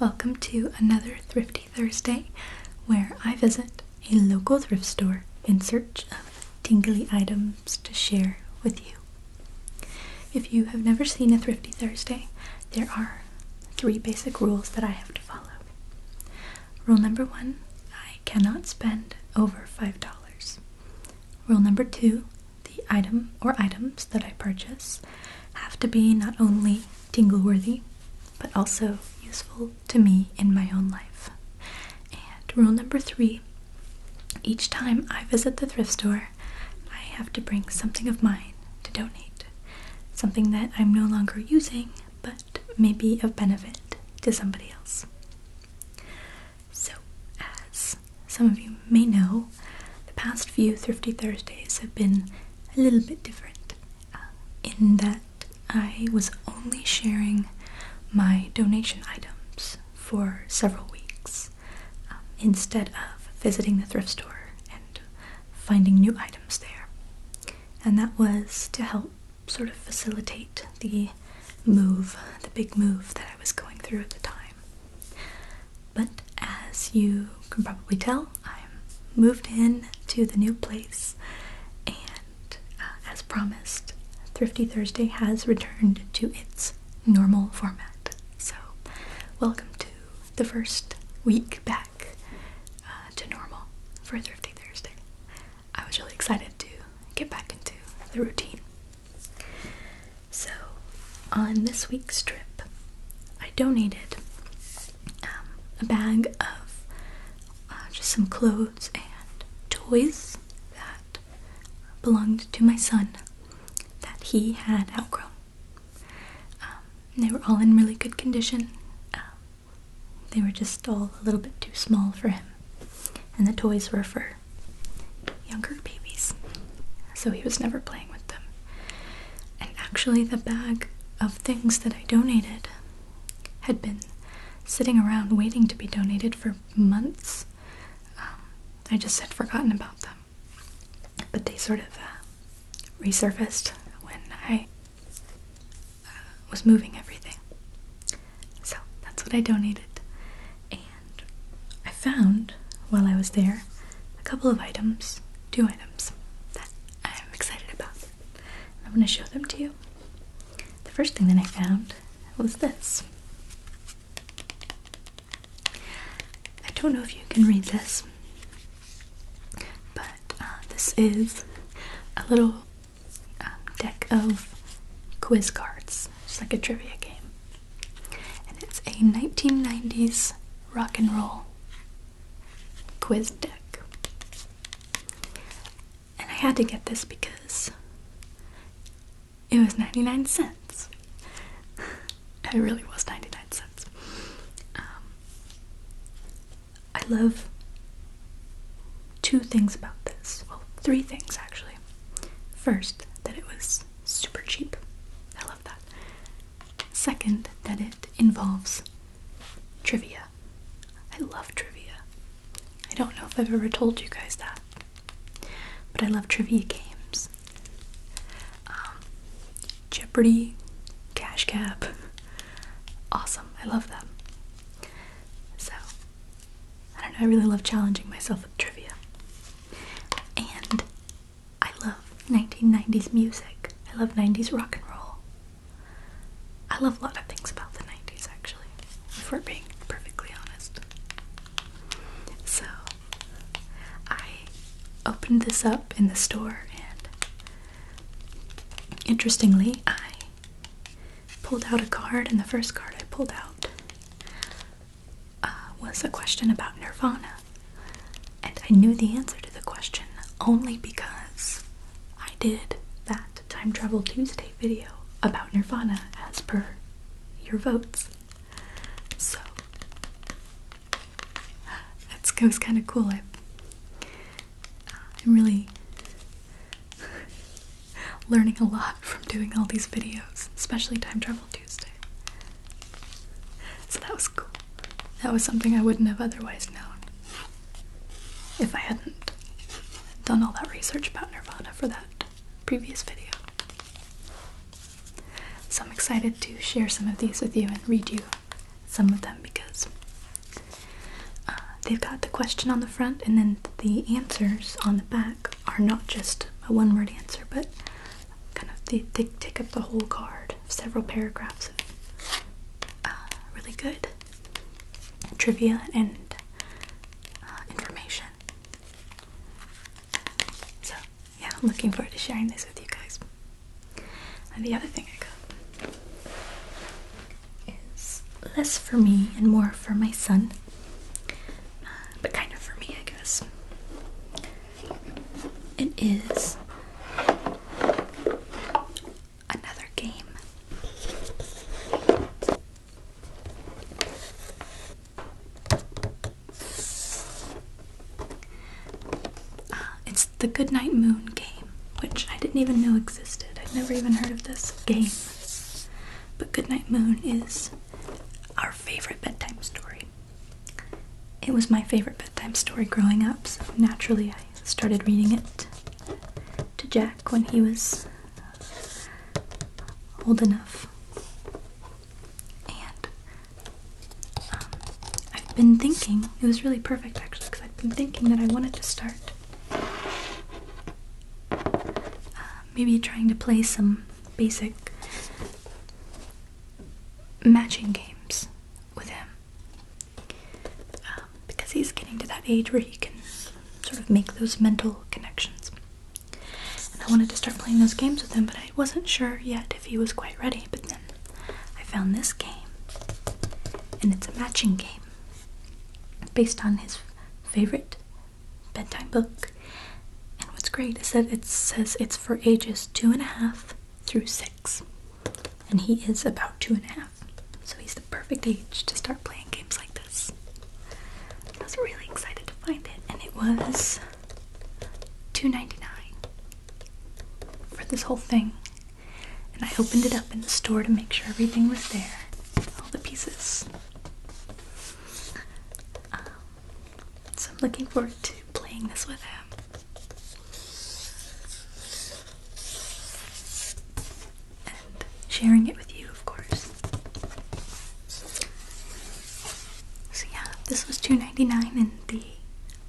Welcome to another Thrifty Thursday, where I visit a local thrift store in search of tingly items to share with you. If you have never seen a Thrifty Thursday, there are 3 basic rules that I have to follow. Rule number 1, I cannot spend over $5. Rule number 2, the item or items that I purchase have to be not only tingle-worthy, but also useful to me in my own life. And rule number 3, each time I visit the thrift store, I have to bring something of mine to donate. Something that I'm no longer using, but may be of benefit to somebody else. So, as some of you may know, the past few Thrifty Thursdays have been a little bit different, in that I was only sharing my donation items for several weeks, instead of visiting the thrift store and finding new items there. And that was to help sort of facilitate the big move that I was going through at the time. But as you can probably tell, I'm moved in to the new place, and as promised, Thrifty Thursday has returned to its normal format. So, welcome to the first week back to normal for Thrifty Thursday. I was really excited to get back into the routine. So, on this week's trip, I donated a bag of just some clothes and toys that belonged to my son that he had outgrown. They were all in really good condition. They were just all a little bit too small for him. And the toys were for younger babies, so he was never playing with them. And actually, the bag of things that I donated had been sitting around waiting to be donated for months. I just had forgotten about them. But they sort of resurfaced when I was moving everything. So that's what I donated. And I found, while I was there, a couple of items, 2 items, that I am excited about. I'm going to show them to you. The first thing that I found was this. I don't know if you can read this, but this is a little deck of quiz cards. It's like a trivia game. And it's a 1990s rock and roll quiz deck. And I had to get this because it was 99 cents. It really was 99 cents. I love 2 things about this. Well, 3 things actually. First, that it was super cheap. I love that. Second, that it involves trivia. I love trivia. I don't know if I've ever told you guys that, but I love trivia games. Jeopardy, Cash Cab. Awesome. I love them. So, I don't know, I really love challenging myself with trivia. And I love 1990s music. I love 90s rock and roll. I love a lot of things about the 90s, actually, if we're being perfectly honest. So, I opened this up in the store, and interestingly, I pulled out a card, and the first card I pulled out was a question about Nirvana. And I knew the answer to the question only because I did that Time Travel Tuesday video about Nirvana as per your votes. So, it was kind of cool. I'm really learning a lot from doing all these videos, especially Time Travel Tuesday. So that was cool. That was something I wouldn't have otherwise known if I hadn't done all that research about Nirvana for that previous video. So I'm excited to share some of these with you and read you some of them because they've got the question on the front, and then the answers on the back are not just a one-word answer, but kind of they take up the whole card, several paragraphs of really good trivia and information. So yeah, I'm looking forward to sharing this with you guys. And the other thing I got is less for me and more for my son, but kind of for me, I guess. It is another game. It's the Goodnight Moon game, which I didn't even know existed. I'd never even heard of this game. But Goodnight Moon is our favorite bedtime story. It was my favorite bedtime story growing up, so naturally I started reading it to Jack when he was old enough. And I've been thinking, it was really perfect actually, because I've been thinking that I wanted to start maybe trying to play some basic matching games with him. Because he's getting to that age where he can sort of make those mental connections. And I wanted to start playing those games with him, but I wasn't sure yet if he was quite ready. But then I found this game, and it's a matching game based on his favorite bedtime book. And what's great is that it says it's for ages 2.5 through 6. And he is about 2.5. So he's the perfect age to start playing games like this. I was really excited to find it, and it was $2.99 for this whole thing. And I opened it up in the store to make sure everything was there, all the pieces. So I'm looking forward to playing this with him. And sharing it with you, of course. So yeah, this was $2.99 and the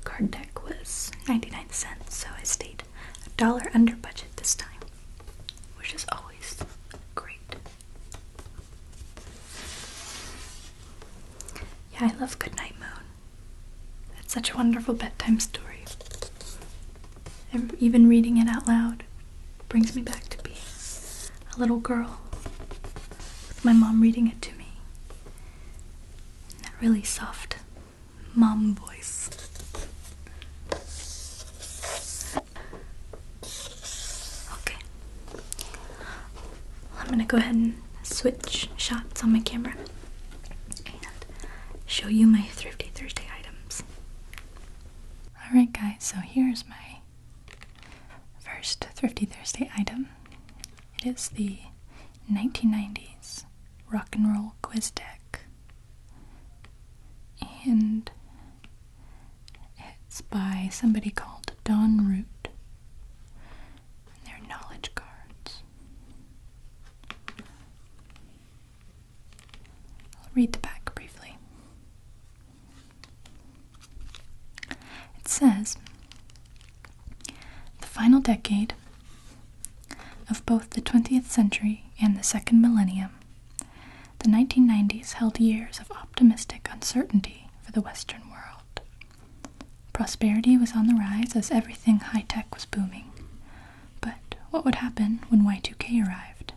card deck was 99 cents, so I stayed $1 under budget this time, which is always great. Yeah, I love Goodnight Moon. It's such a wonderful bedtime story. Even reading it out loud brings me back to being a little girl with my mom reading it to me. That really soft mom voice. Okay. I'm gonna go ahead and switch shots on my camera and show you my Thrifty Thursday items. Alright guys, so here's my first Thrifty Thursday item. It is the 1990s rock and roll quiz deck. And it's by somebody called Dawn Root. And they're knowledge cards. I'll read the back briefly. It says, the final decade of both the 20th century and the second millennium, the 1990s held years of optimistic uncertainty for the Western world. Prosperity was on the rise as everything high-tech was booming. But what would happen when Y2K arrived?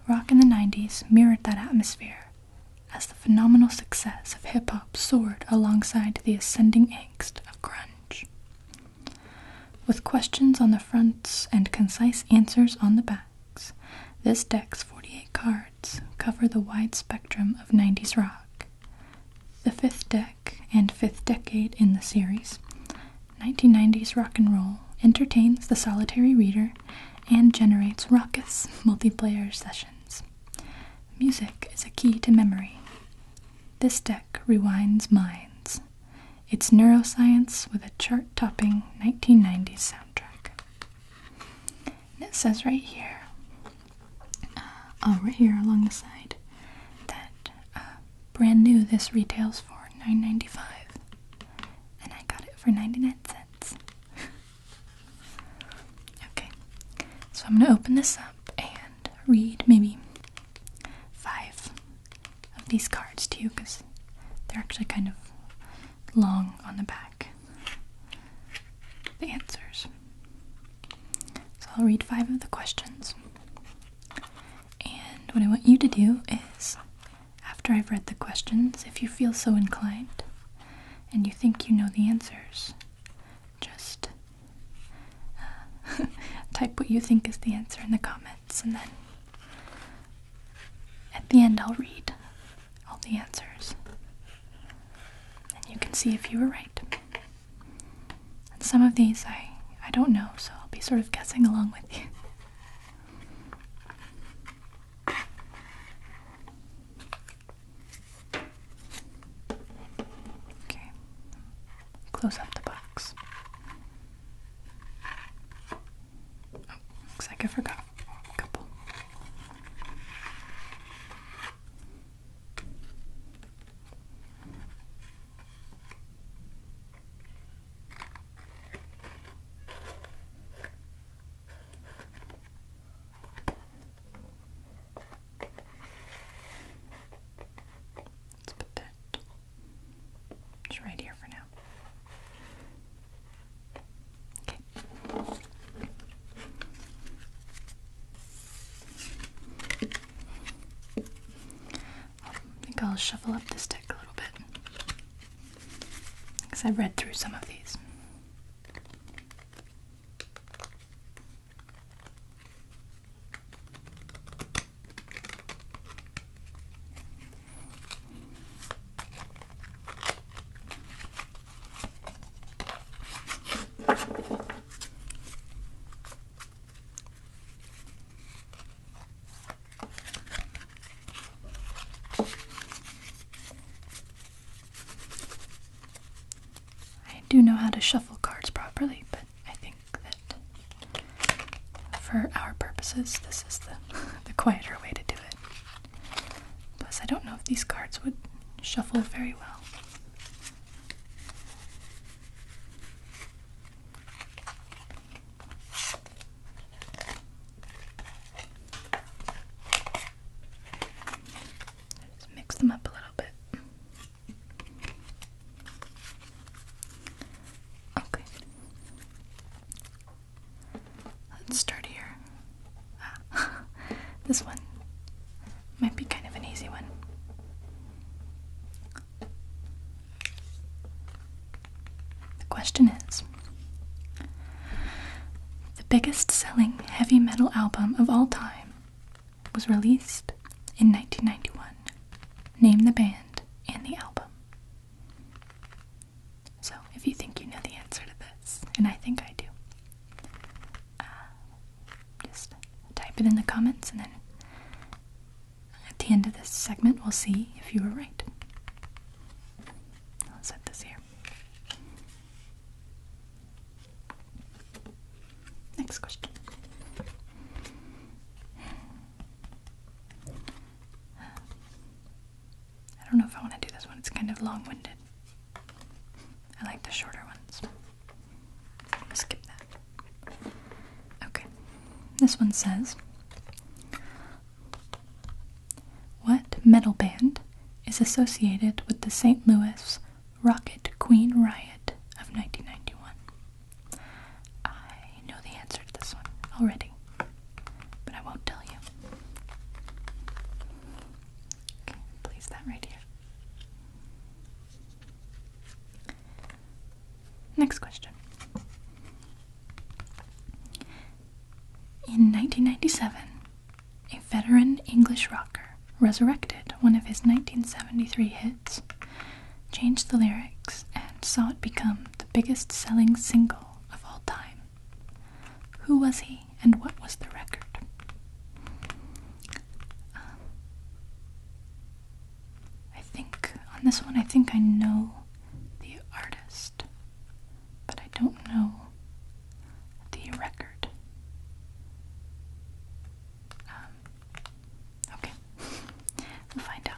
Rock in the 90s mirrored that atmosphere as the phenomenal success of hip-hop soared alongside the ascending angst of grunge. With questions on the fronts and concise answers on the backs, this deck's 48 cards cover the wide spectrum of 90s rock. The fifth deck and fifth decade in the series, 1990s rock and roll entertains the solitary reader and generates raucous multiplayer sessions. Music is a key to memory. This deck rewinds minds. It's neuroscience with a chart-topping 1990s soundtrack. And it says right here along the side, that brand new, this retails for $9.95, and I got it for 99¢. Okay, so I'm going to open this up and read maybe 5 of these cards to you, because they're actually kind of long on the back, the answers. So I'll read 5 of the questions, and what I want you to do is, after I've read the questions, if you feel so inclined and you think you know the answers, just type what you think is the answer in the comments, and then at the end I'll read all the answers and you can see if you were right. And some of these I don't know, so I'll be sort of guessing along with you. Okay, close up the box. Oh, looks like I forgot a couple. Let's put that just right here for now. Okay. I think I'll shuffle up this deck a little bit, because I've read through some of these. I do know how to shuffle cards properly, but I think that for our purposes, this is the quieter way to do it. Plus, I don't know if these cards would shuffle very well. Just mix them up a little bit. Okay. Let's start here. This one might be kind of an easy one. The question is, the biggest selling heavy metal album of all time was released in 1991. Name the band and the album. So, if you think you know the answer to this, and I think I do, just type it in the comments, and then at the end of this segment we'll see if you were right. I'll set this here. Next question. I don't know if I want to do this one. It's kind of long-winded. I like the shorter ones. I'm gonna skip that. Okay. This one says, what metal band is associated with the St. Louis Rocket Queen Riot of 1991? I know the answer to this one already, but I won't tell you. Okay, place that right here. Next question. In 1997, a veteran English rocker resurrected one of his 1973 hits, changed the lyrics, and saw it become the biggest selling single of all time. Who was he, and what was the record? I think, on this one, I think I know the artist, but I don't know the record. Okay, we'll find out.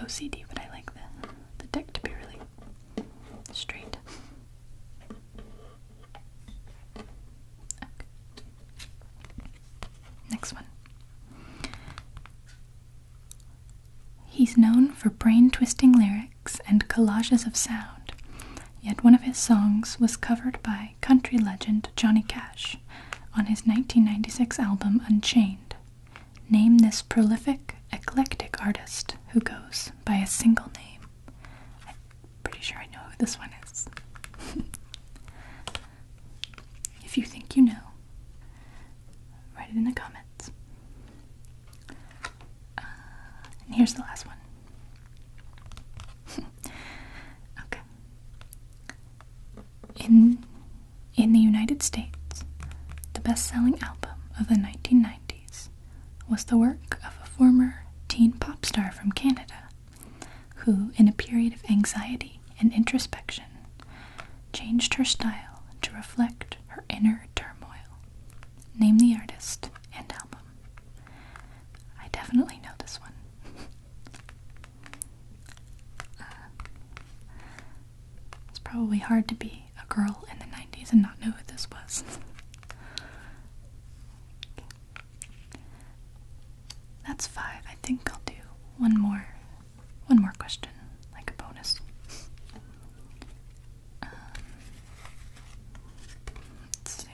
OCD, but I like the deck to be really straight. Okay. Next one. He's known for brain-twisting lyrics and collages of sound, yet one of his songs was covered by country legend Johnny Cash on his 1996 album Unchained. Name this prolific, eclectic artist who goes by a single name. I'm pretty sure I know who this one is. If you think you know, write it in the comments. And here's the last one. Okay. In the United States, the best-selling album of the 1990s was the work of a former teen pop star from Canada who, in a period of anxiety and introspection, changed her style to reflect her inner turmoil. Name the artist and album. I definitely know this one. It's probably hard to be a girl in the 90s and not know who this was. That's 5. I think I'll do one more question, like a bonus. Let's see.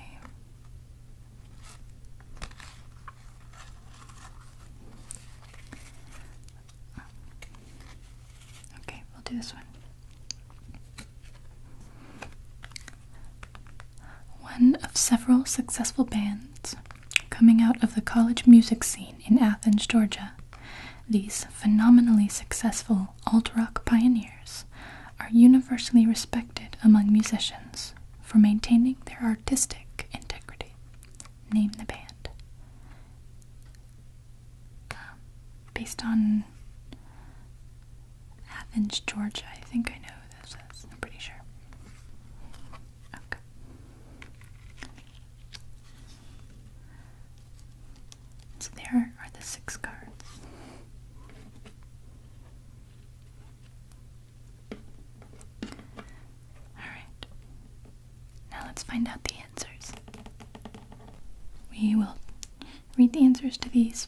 Okay, we'll do this one. One of several successful bands coming out of the college music scene in Athens, Georgia, these phenomenally successful alt-rock pioneers are universally respected among musicians for maintaining their artistic integrity. Name the band. Based on Athens, Georgia, I think I know who this is. I'm pretty sure. Okay. So there are the 6 cards. Alright. Now let's find out the answers. We will read the answers to these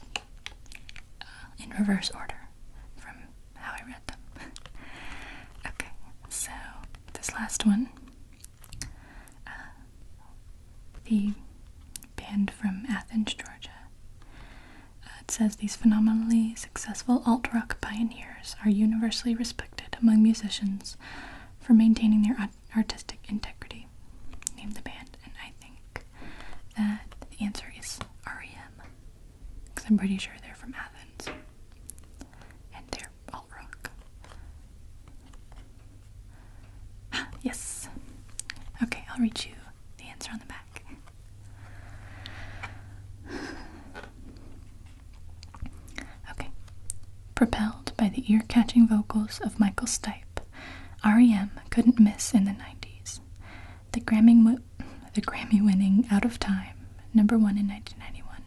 in reverse order from how I read them. Okay, so this last one, the band from Athens, Georgia. It says these phenomenally successful alt-rock pioneers are universally respected among musicians for maintaining their artistic integrity. Name the band, and I think that the answer is REM, because I'm pretty sure they're from Athens, and they're alt-rock. Yes. Okay, I'll read you the answer on the back. Okay. Propelled by the ear-catching vocals of Michael Stipe, REM couldn't miss in the 90s. The Grammy-winning Out of Time, #1 in 1991,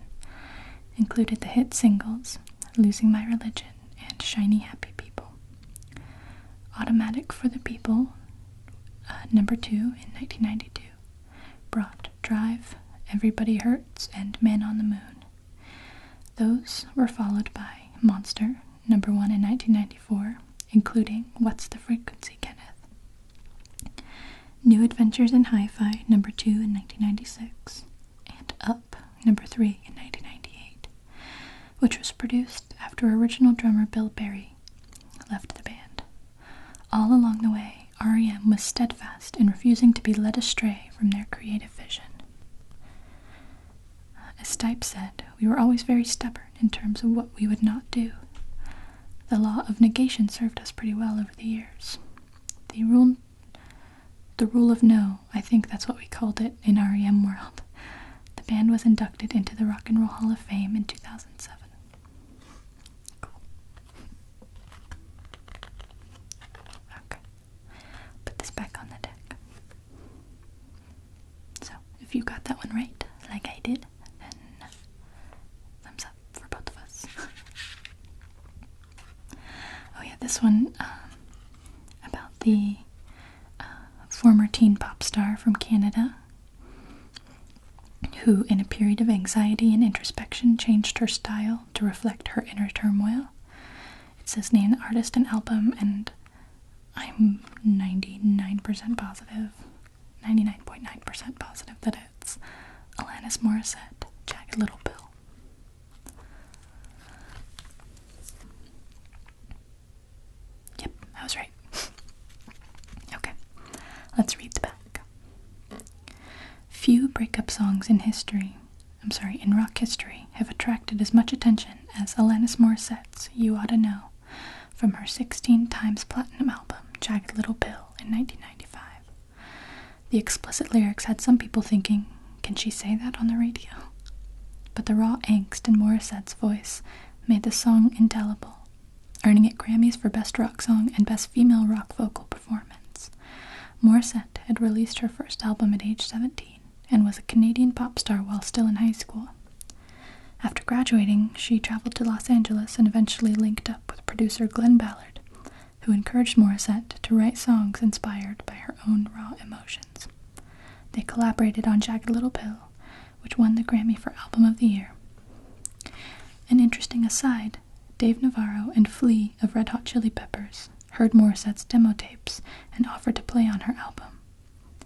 included the hit singles Losing My Religion and Shiny Happy People. Automatic for the People, #2 in 1992, brought Drive, Everybody Hurts, and Man on the Moon. Those were followed by Monster, #1 in 1994, including What's the Frequency, Kenneth? New Adventures in Hi-Fi, #2 in 1996, and Up, #3 in 1998, which was produced after original drummer Bill Berry left the band. All along the way, REM was steadfast in refusing to be led astray from their creative vision. As Stipe said, we were always very stubborn in terms of what we would not do. The law of negation served us pretty well over the years. The rule of no, I think that's what we called it in REM world. The band was inducted into the Rock and Roll Hall of Fame in 2007. Cool. Okay. Put this back on the deck. So, if you got that one right, like I did, then thumbs up for both of us. Oh yeah, this who, in a period of anxiety and introspection, changed her style to reflect her inner turmoil. It says name the artist and album, and I'm 99% positive, 99.9% positive that it's Alanis Morissette, Jagged Little Pill. Yep, I was right. Okay, let's read the back. Few breakup songs in rock history have attracted as much attention as Alanis Morissette's You Oughta Know from her 16 times platinum album, Jagged Little Pill, in 1995. The explicit lyrics had some people thinking, can she say that on the radio? But the raw angst in Morissette's voice made the song indelible, earning it Grammys for Best Rock Song and Best Female Rock Vocal Performance. Morissette had released her first album at age 17 and was a Canadian pop star while still in high school. After graduating, she traveled to Los Angeles and eventually linked up with producer Glenn Ballard, who encouraged Morissette to write songs inspired by her own raw emotions. They collaborated on Jagged Little Pill, which won the Grammy for Album of the Year. An interesting aside, Dave Navarro and Flea of Red Hot Chili Peppers heard Morissette's demo tapes and offered to play on her album.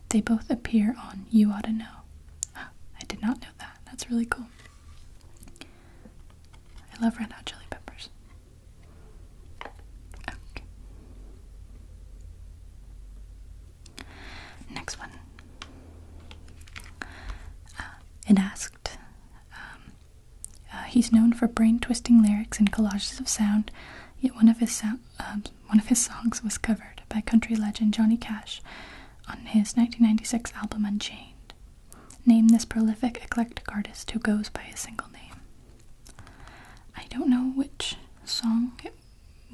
They both appear on You Oughta Know. Oh, I did not know that. That's really cool. I love Red Hot Chili Peppers. Okay. Next one. It asked, he's known for brain-twisting lyrics and collages of sound, yet one of his songs was covered by country legend Johnny Cash on his 1996 album Unchained. Name this prolific, eclectic artist who goes by a single name. I don't know which song it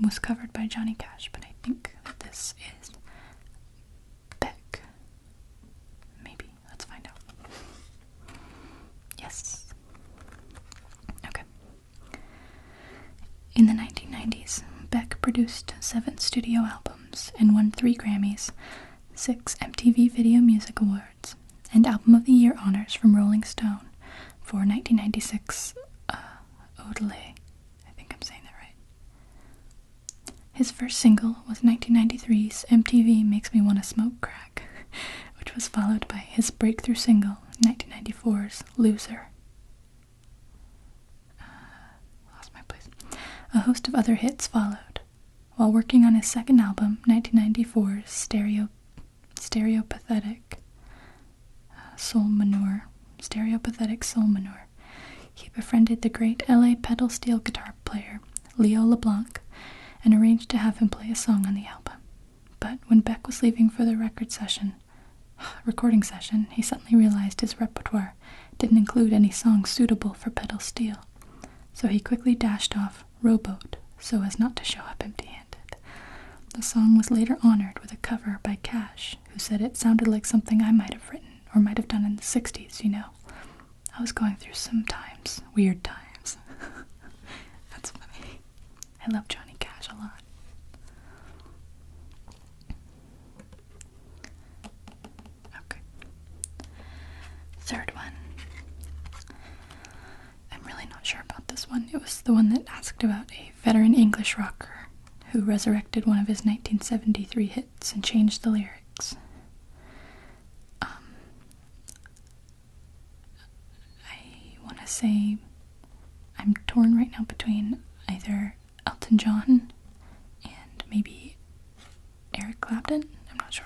was covered by Johnny Cash, but I think that this is Beck. Maybe. Let's find out. Yes. Okay. In the 1990s, Beck produced 7 studio albums and won 3 Grammys, 6 MTV Video Music Awards, and Album of the Year honors from Rolling Stone for 1996 Odelay. I think I'm saying that right. His first single was 1993's MTV Makes Me Wanna Smoke Crack, which was followed by his breakthrough single, 1994's Loser. Lost my place. A host of other hits followed. While working on his second album, 1994's Stereopathetic Soul Manure, he befriended the great LA pedal steel guitar player Leo LeBlanc and arranged to have him play a song on the album. But when Beck was leaving for the recording session, he suddenly realized his repertoire didn't include any songs suitable for pedal steel. So he quickly dashed off Rowboat so as not to show up empty-handed. The song was later honored with a cover by Cash, who said it sounded like something I might have written or might have done in the 60s, you know. I was going through some times, weird times. That's funny. I love Johnny Cash a lot. Okay. Third one. I'm really not sure about this one. It was the one that asked about a veteran English rocker who resurrected one of his 1973 hits and changed the lyrics. I want to say I'm torn right now between either Elton John and maybe Eric Clapton. I'm not sure.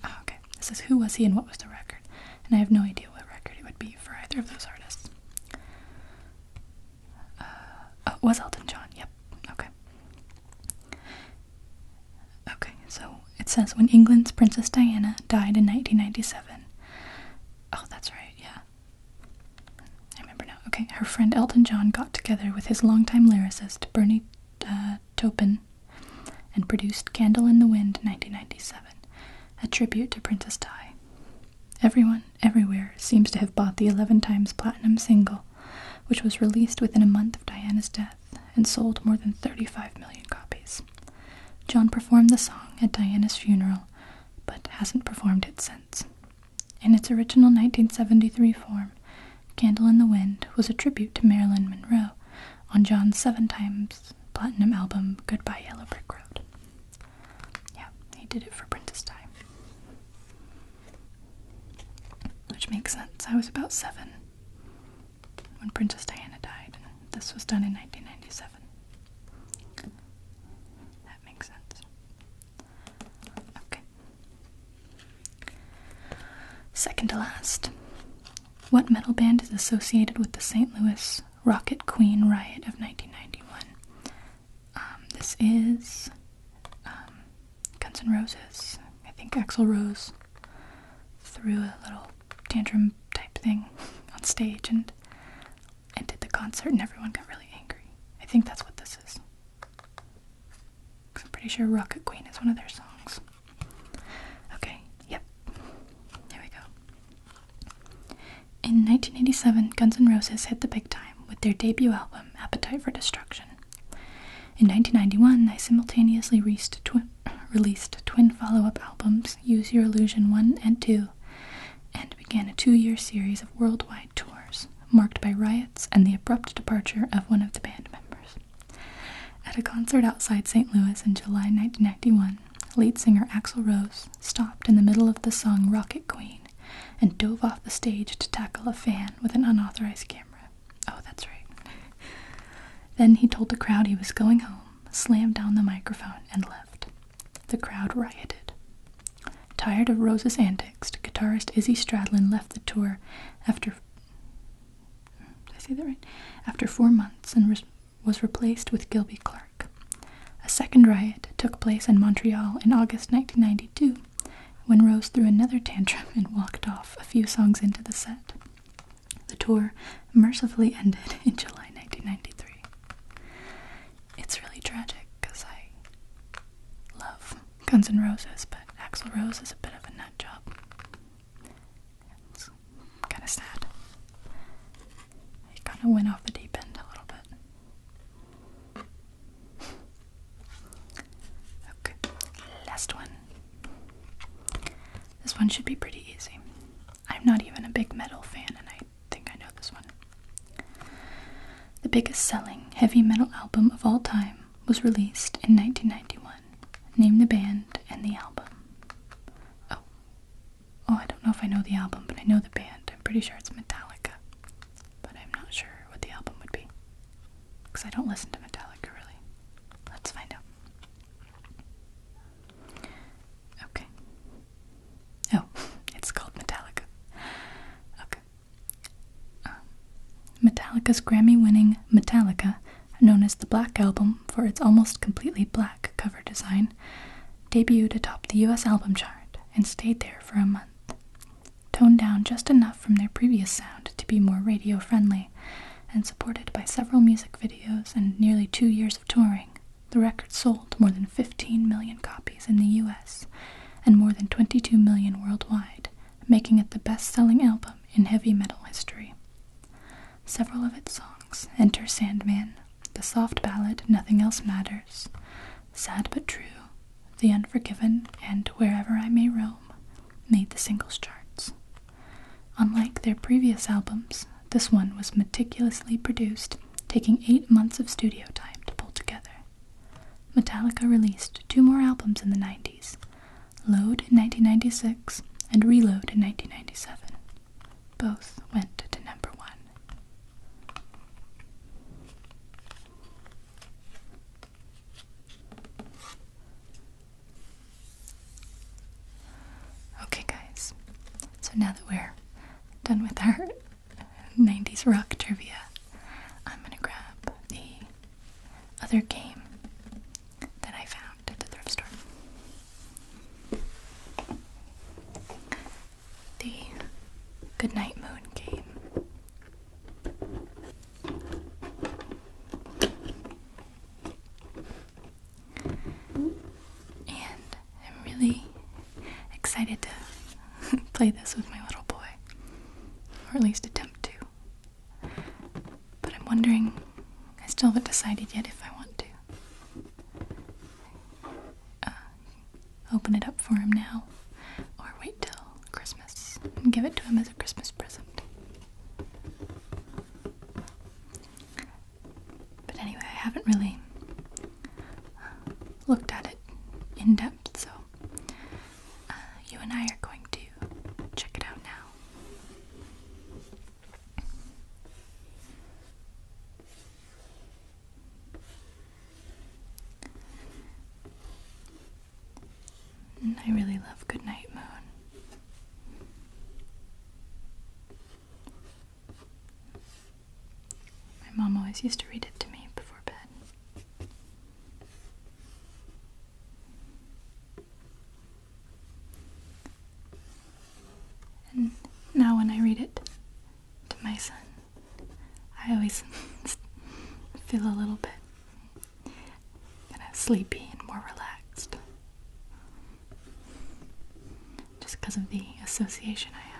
Oh, okay. This is who was he and what was the record. And I have no idea what record it would be for either of those artists. It was Elton John. Yep. Okay. Okay, so it says when England's Princess Diana died in 1997. Oh, that's right, yeah. I remember now. Okay, her friend Elton John got together with his longtime lyricist Bernie Taupin and produced Candle in the Wind 1997, a tribute to Princess Di. Everyone, everywhere, seems to have bought the 11 times platinum single, which was released within a month of Diana's death and sold more than 35 million copies. John performed the song at Diana's funeral, but hasn't performed it since. In its original 1973 form, Candle in the Wind was a tribute to Marilyn Monroe on John's 7 times platinum album Goodbye Yellow Brick Road. Yeah, he did it for Princess Di. Which makes sense. I was about 7 when Princess Diana died, and this was done in 1997. That makes sense. Okay. Second to last. What metal band is associated with the St. Louis Rocket Queen riot of 1991? This is Guns N' Roses. I think Axl Rose threw a little tantrum type thing on stage and did the concert, and everyone got really angry. I think that's what this is. 'Cause I'm pretty sure Rocket Queen is one of their songs. Okay, yep. Here we go. In 1987, Guns N' Roses hit the big time with their debut album, Appetite for Destruction. In 1991, they simultaneously released twin follow-up albums, Use Your Illusion 1 and 2, and began a 2-year series of worldwide tours, marked by riots and the abrupt departure of one of the band members. At a concert outside St. Louis in July 1991, lead singer Axl Rose stopped in the middle of the song Rocket Queen and dove off the stage to tackle a fan with an unauthorized camera. Oh, that's right. Then he told the crowd he was going home, slammed down the microphone, and left. The crowd rioted. Tired of Rose's antics, guitarist Izzy Stradlin left the tour after 4 months and was replaced with Gilby Clarke. A second riot took place in Montreal in August 1992, when Rose threw another tantrum and walked off a few songs into the set. The tour mercifully ended in July 1993. It's really tragic because I love Guns N' Roses, but Axl Rose is a bit of a nut job. It's kind of sad. He kind of went off the deep end a little bit. Okay, last one. This one should be pretty easy. I'm not even a big metal fan, and I think I know this one. The biggest selling heavy metal album of all time was released in 1991. Name the band and the album. Oh, I don't know if I know the album, but I know the band. I'm pretty sure it's Metallica, but I'm not sure what the album would be, because I don't listen to Metallica, really. Let's find out. Okay. Oh, it's called Metallica. Okay. Metallica's Grammy-winning Metallica, known as the Black Album for its almost completely black cover design, debuted atop the US album chart and stayed there for a month. Toned down just enough from their previous sound to be more radio-friendly, and supported by several music videos and nearly 2 years of touring, the record sold more than 15 million copies in the US and more than 22 million worldwide, making it the best-selling album in heavy metal history. Several of its songs, Enter Sandman, the soft ballad Nothing Else Matters, Sad But True, The Unforgiven, and Wherever I May Roam, made the singles charts. Unlike their previous albums, this one was meticulously produced, taking 8 months of studio time to pull together. Metallica released 2 more albums in the 90s, Load in 1996 and Reload in 1997. Both went to number 1. Okay guys, so now that we're done with our 90s rock trivia, I'm gonna grab the other game that I found at the thrift store. The Goodnight Moon game. And I'm really excited to play this with my little boy, or at least attempt to. But I'm wondering, I still haven't decided yet if I want to open it up for him now, or wait till Christmas and give it to him as a Christmas present. But anyway, I haven't really looked at it in depth, so you and I are going to check it out now. And I really love Goodnight Moon. My mom always used to read it to me before bed. And now when I read it to my son, I always feel a little bit kind of sleepy and more relaxed. Just because of the association I have.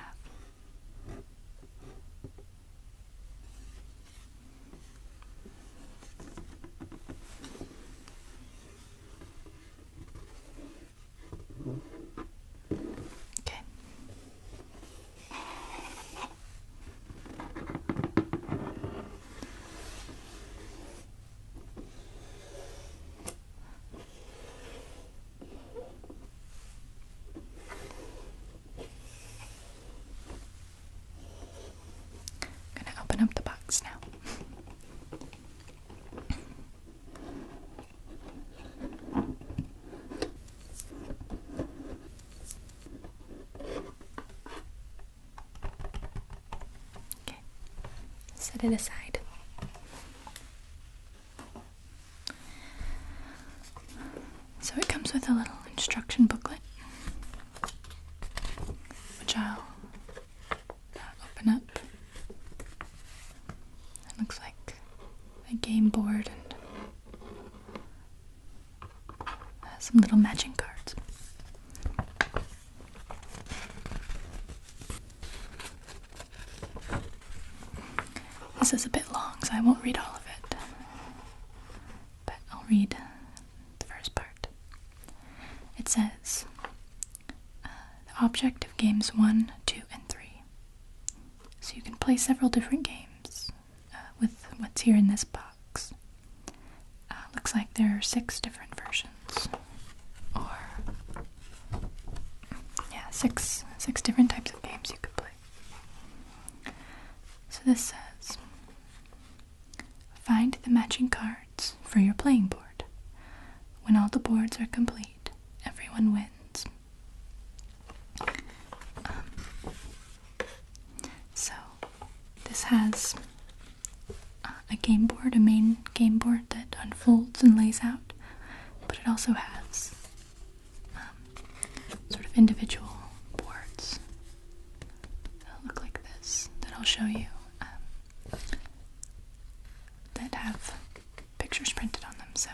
Okay. I'm gonna open up the box now. Okay, set it aside. So it comes with a little instruction booklet, which I'll open up. It looks like a game board and some little matching cards. This is a bit long, so I won't read all of it, but I'll read the first part. It says, the object of games 1, 2, and 3. So you can play several different games with what's here in this box. Looks like there are 6 different versions. Or, yeah, six different types of games you could play. So this says, find the matching cards for your playing board. When all the boards are complete, everyone wins. So this has a game board, a main game board that unfolds and lays out, but it also has sort of individual boards that look like this, that I'll show you, that have pictures printed on them. So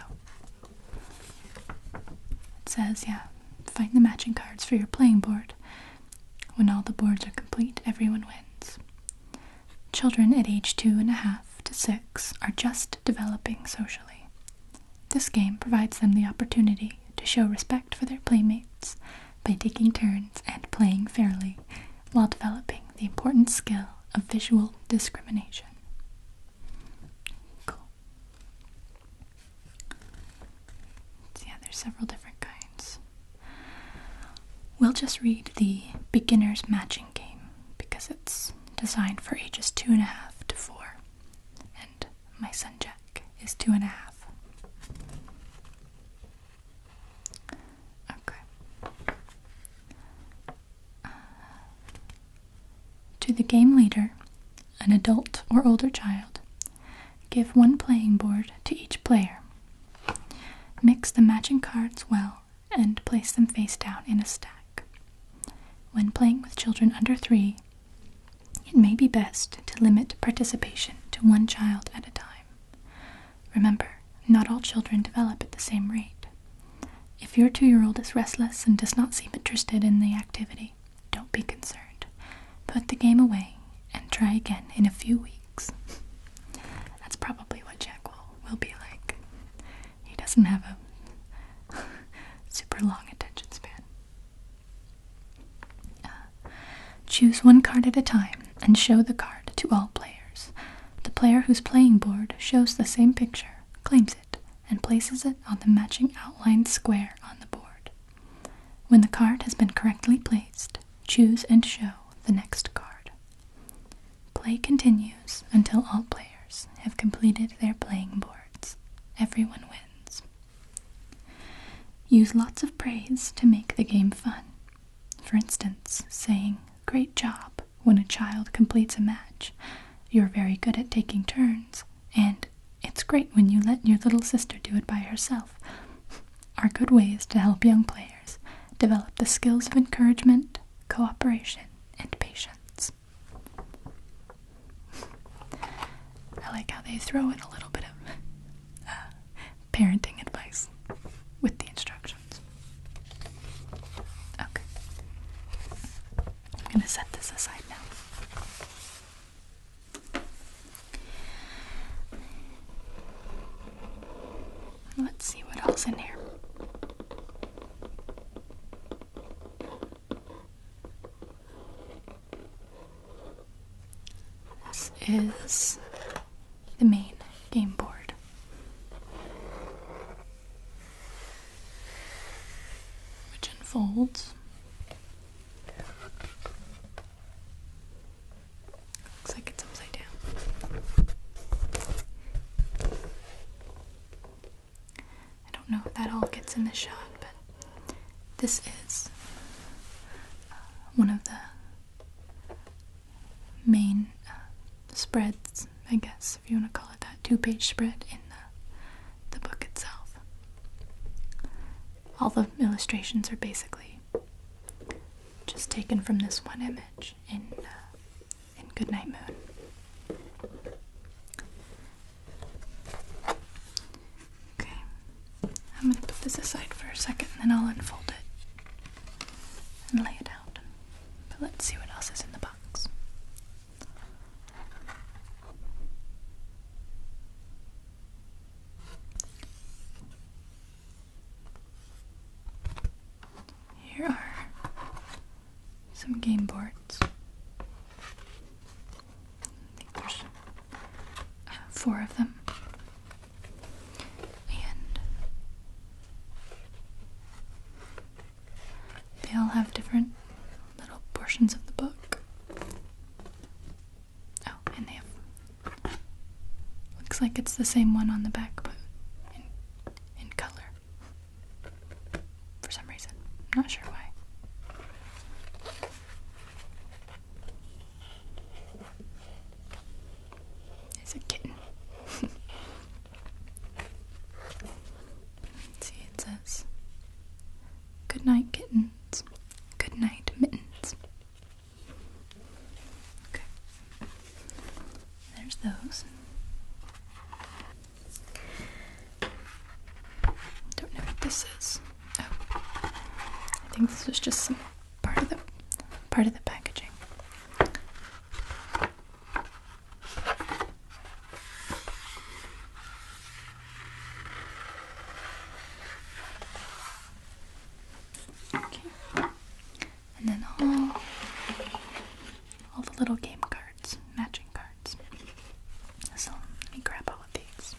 it says, yeah, find the matching cards for your playing board. When all the boards are complete, everyone wins. Children at age 2.5 to 6 are just developing socially. This game provides them the opportunity to show respect for their playmates by taking turns and playing fairly, while developing the important skill of visual discrimination. Cool. So yeah, there's several different kinds. We'll just read the beginner's matching game because it's designed for ages 2.5 to 4, and my son Jack is 2.5. Okay. To the game leader, an adult or older child, give one playing board to each player. Mix the matching cards well and place them face down in a stack. When playing with children under 3, it may be best to limit participation to one child at a time. Remember, not all children develop at the same rate. If your 2-year-old is restless and does not seem interested in the activity, don't be concerned. Put the game away and try again in a few weeks. That's probably what Jack will be like. He doesn't have a super long attention span. Choose one card at a time and show the card to all players. The player whose playing board shows the same picture claims it and places it on the matching outlined square on the board. When the card has been correctly placed, choose and show the next card. Play continues until all players have completed their playing boards. Everyone wins. Use lots of praise to make the game fun. For instance, saying, "Great job," when a child completes a match. "You're very good at taking turns," and "It's great when you let your little sister do it by herself," are good ways to help young players develop the skills of encouragement, cooperation, and patience. I like how they throw in a little bit of parenting advice with the instructions. Okay. I'm going to set this aside now. Let's see what else in here. This is the main game board. Which unfolds. Looks like it's upside down. I don't know if that all gets in the shot, but this is one of the main spreads, I guess, if you want to call it that, 2-page spread in the book itself. All the illustrations are basically just taken from this one image in Goodnight Moon. Okay, I'm going to put this aside for a second and then I'll unfold it and lay it out. But let's see what else is in the box. Here are some game boards. I think there's 4 of them. And they all have different little portions of the book. Oh, and they have, looks like it's the same one on the back, but in color. For some reason. I'm not sure why. It's a kitten. Let's see, it says, "Goodnight kittens, goodnight mittens." Okay. There's those. Don't know what this is. Oh. I think this was just some part of the packaging. Okay. And then all the little game cards, matching cards. So let me grab all of these.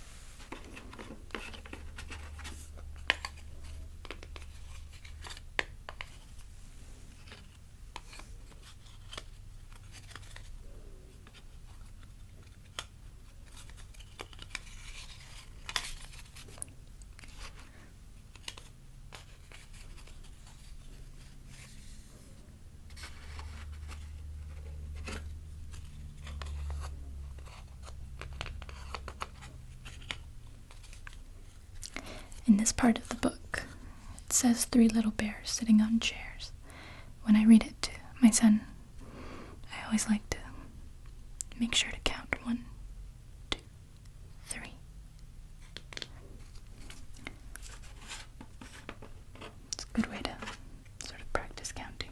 In this part of the book, it says 3 little bears sitting on chairs. When I read it to my son, I always like to make sure to count 1, 2, 3. It's a good way to sort of practice counting.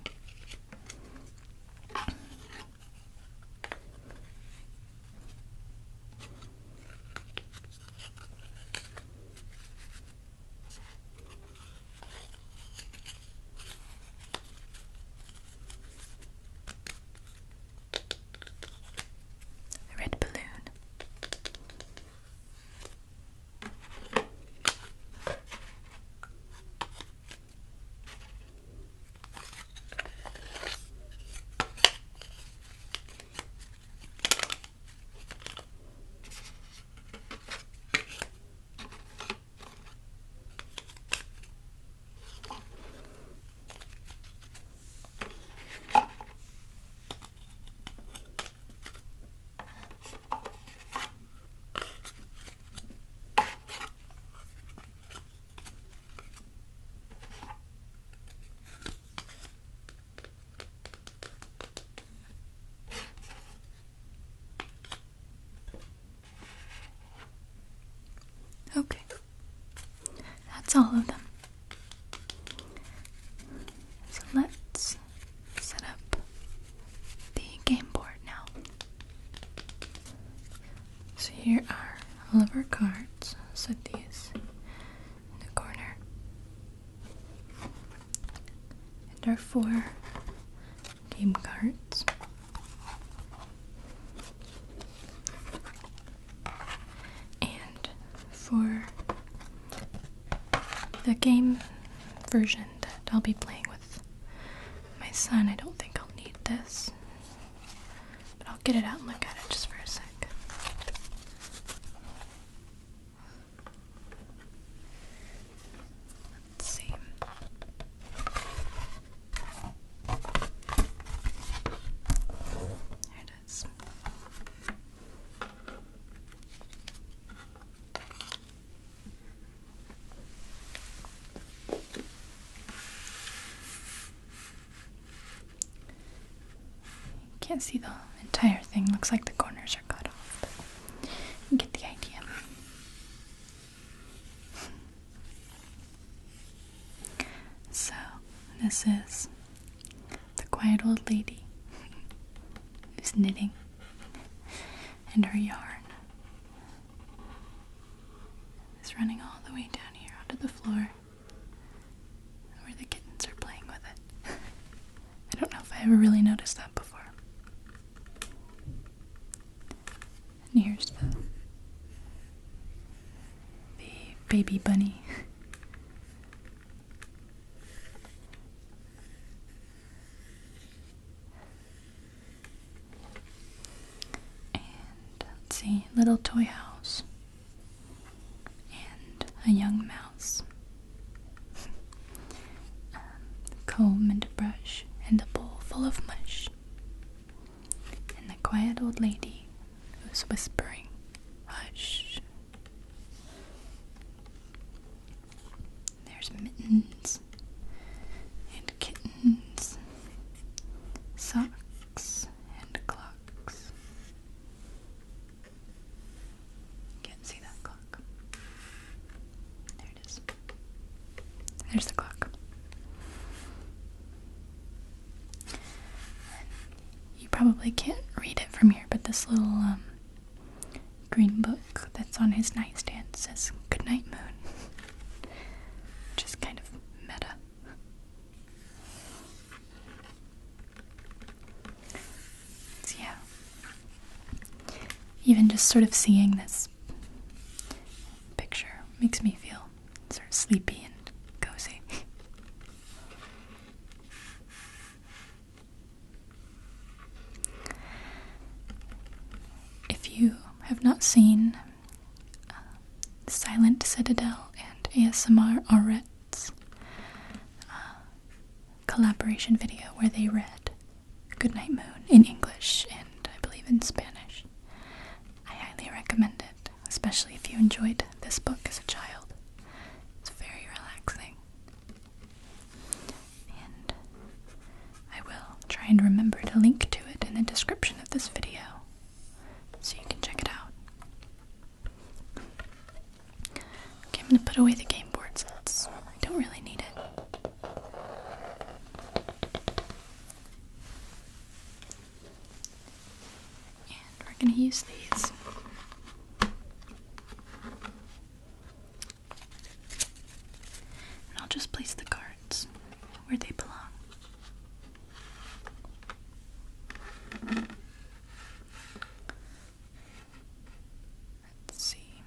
It's all of them. So let's set up the game board now. So here are all of our cards. Set these in the corner. And our 4 game cards. And for the game version that I'll be playing with my son, I don't think I'll need this. But I'll get it out and look at it just for a sec. Let's see. There it is. Can't see the entire thing. Looks like the corners are cut off, but you get the idea. So, this is the quiet old lady who's knitting, and her yarn is running all the way down here onto the floor where the kittens are playing with it. I don't know if I ever really noticed that before. And here's the baby bunny. And let's see, little toy house. And a young mouse. Comb and a brush and a bowl full of mush. And the quiet old lady who's whispering, hush. There's mittens and kittens, socks and clocks. Can't see that clock. There it is. There's the clock. You probably can't read it from here, but this little green book that's on his nightstand says Goodnight Moon, which is kind of meta. So yeah, even just sort of seeing this picture makes me feel sort of sleepy and cozy. If you have not seen Silent Citadel and ASMR Aurette's collaboration video where they read Goodnight Moon in English and I believe in Spanish, I highly recommend it, especially if you enjoyed this book as a child. It's very relaxing. And I will try and remember to link to it in the description of this video so you can check it out. Okay, I'm going to put away the game board since I don't really need it. And we're going to use these. And I'll just place the cards where they belong. Let's see.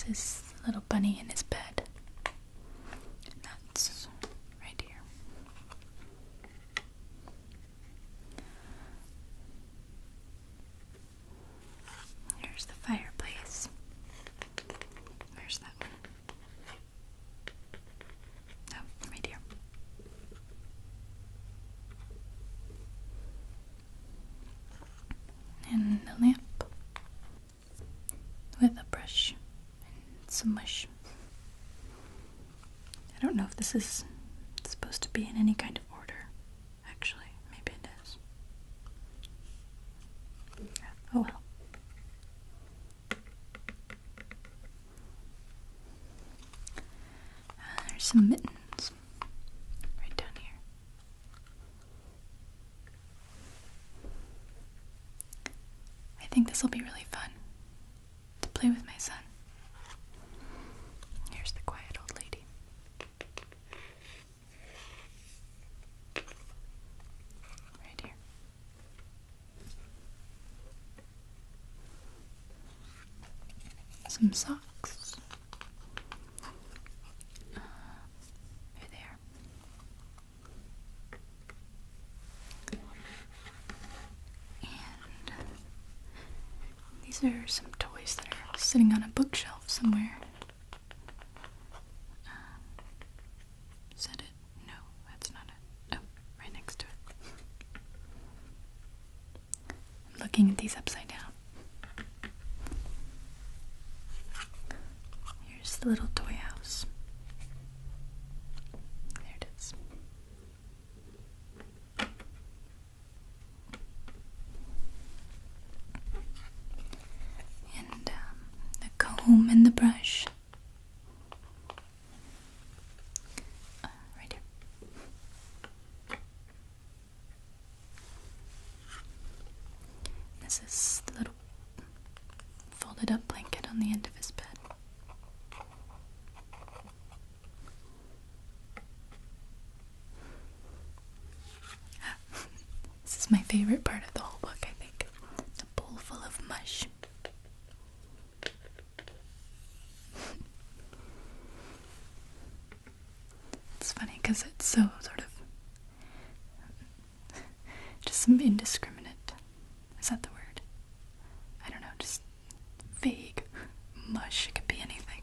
is the little bunny in his bed. That's right here. Here's the fireplace. Where's that one? Oh, right here. And the lamp with a brush and some mush. I don't know if this is supposed to be in any kind of order. Actually, maybe it is. Oh well. There's some mittens right down here. I think this will be really fun to play with my son. Here's the quiet old lady. Right here. Some socks. Right there. And these are some toys that are sitting on a bookshelf somewhere. Is that it? No, that's not it. Oh, right next to it. I'm looking at these upside down. Here's the little toy house. There it is. And the comb and the brush. Right here. This is the little folded up blanket on the end of his bed. This is my favorite part of the whole book, I think. It's a bowl full of mush. It's funny because it's so sort of just some indiscriminate. Is that the word? I don't know, just vague mush. It could be anything.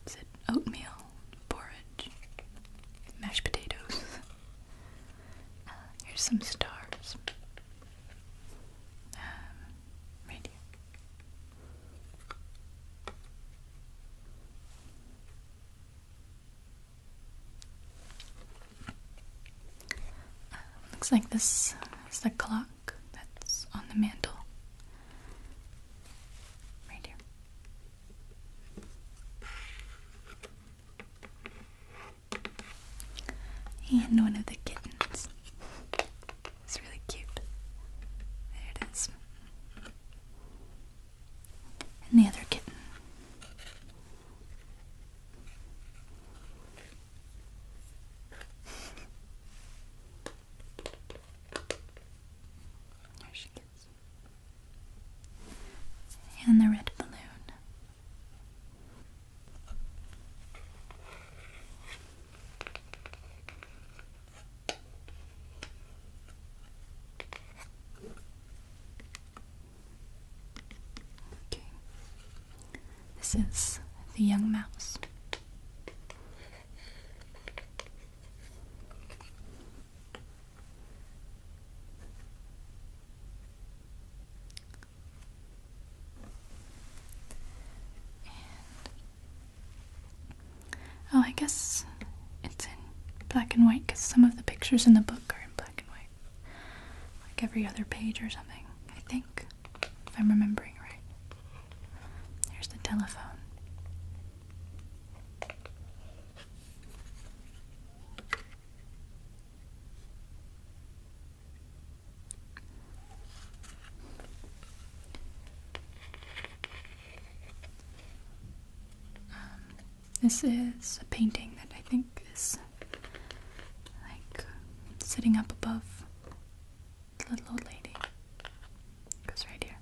Is it oatmeal, porridge, mashed potatoes? Here's some stars. Right here. Looks like this is the clock that's on the mantle. Right here. And one of the kittens. It's really cute. There it is. And the other kitten. There she is. And the red balloon. Okay. This is the young mouse. Oh, I guess it's in black and white because some of the pictures in the book are in black and white. Like every other page or something, I think, if I'm remembering right. There's the telephone. This is a painting that I think is like sitting up above the little old lady. It goes right here.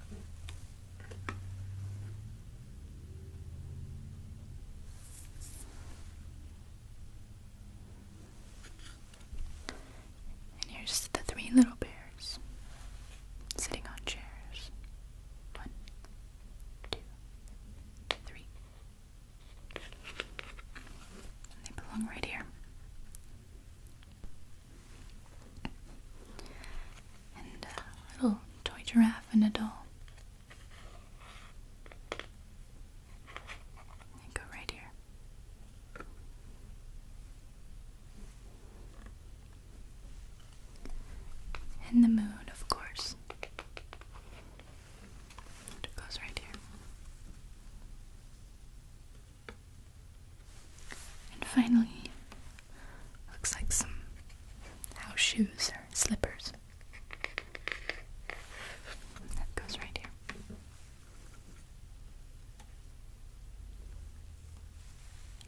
finally, looks like some house shoes or slippers. That goes right here.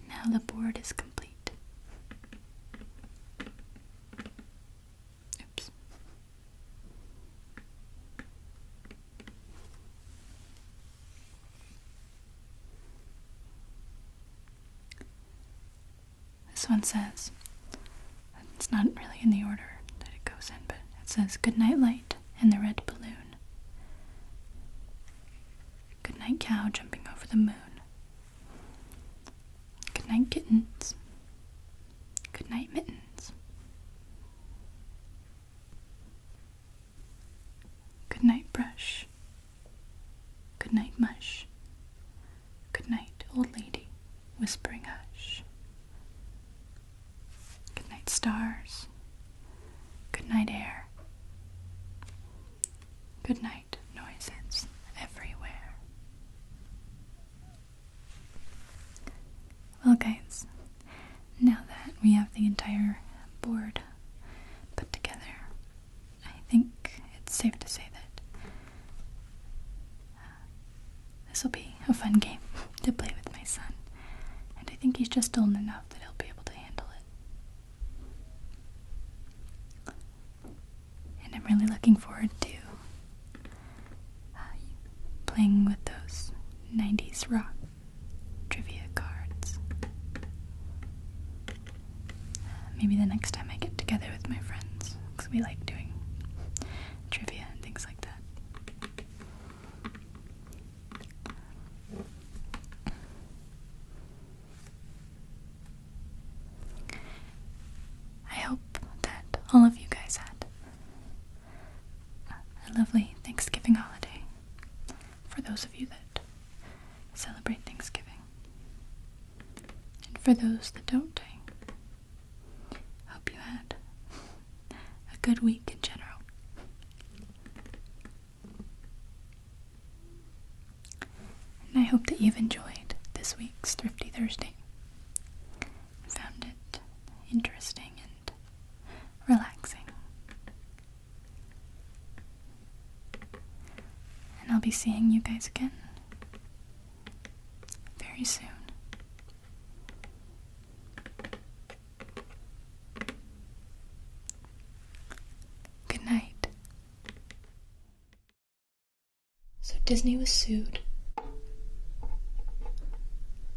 Now the board is complete. Oops. This one says, it's not really in the order that it goes in, but it says Goodnight Light and the Red Balloon. Goodnight Cow Jumping Over the Moon. Goodnight Kittens. Goodnight Mittens. Goodnight Brush. Goodnight Mush. Goodnight Old Lady Whispering Hush. Goodnight Stars. Goodnight Air. Goodnight Noises Everywhere. Well, guys, now that we have the entire board put together, I think it's safe to say that this will be a fun game to play with my son, and I think he's just old enough that he'll be able to handle it. And I'm really looking forward to playing with those 90's rock trivia cards. Maybe the next time I get together with my friends, because we like doing trivia and things like that. I hope that all of you guys had a lovely Thanksgiving holiday. For those of you that celebrate Thanksgiving. And for those that don't, I hope you had a good week in general. And I hope that you've enjoyed this week's Thrifty Thursday. Found it interesting and relaxing. And I'll be seeing you guys again very soon. Good night. So Disney was sued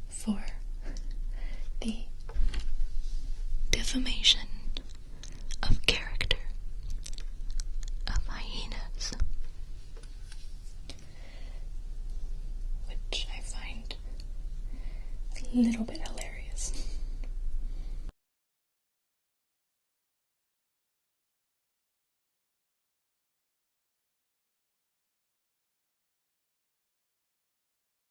for the defamation of character of hyenas, which I find a little bit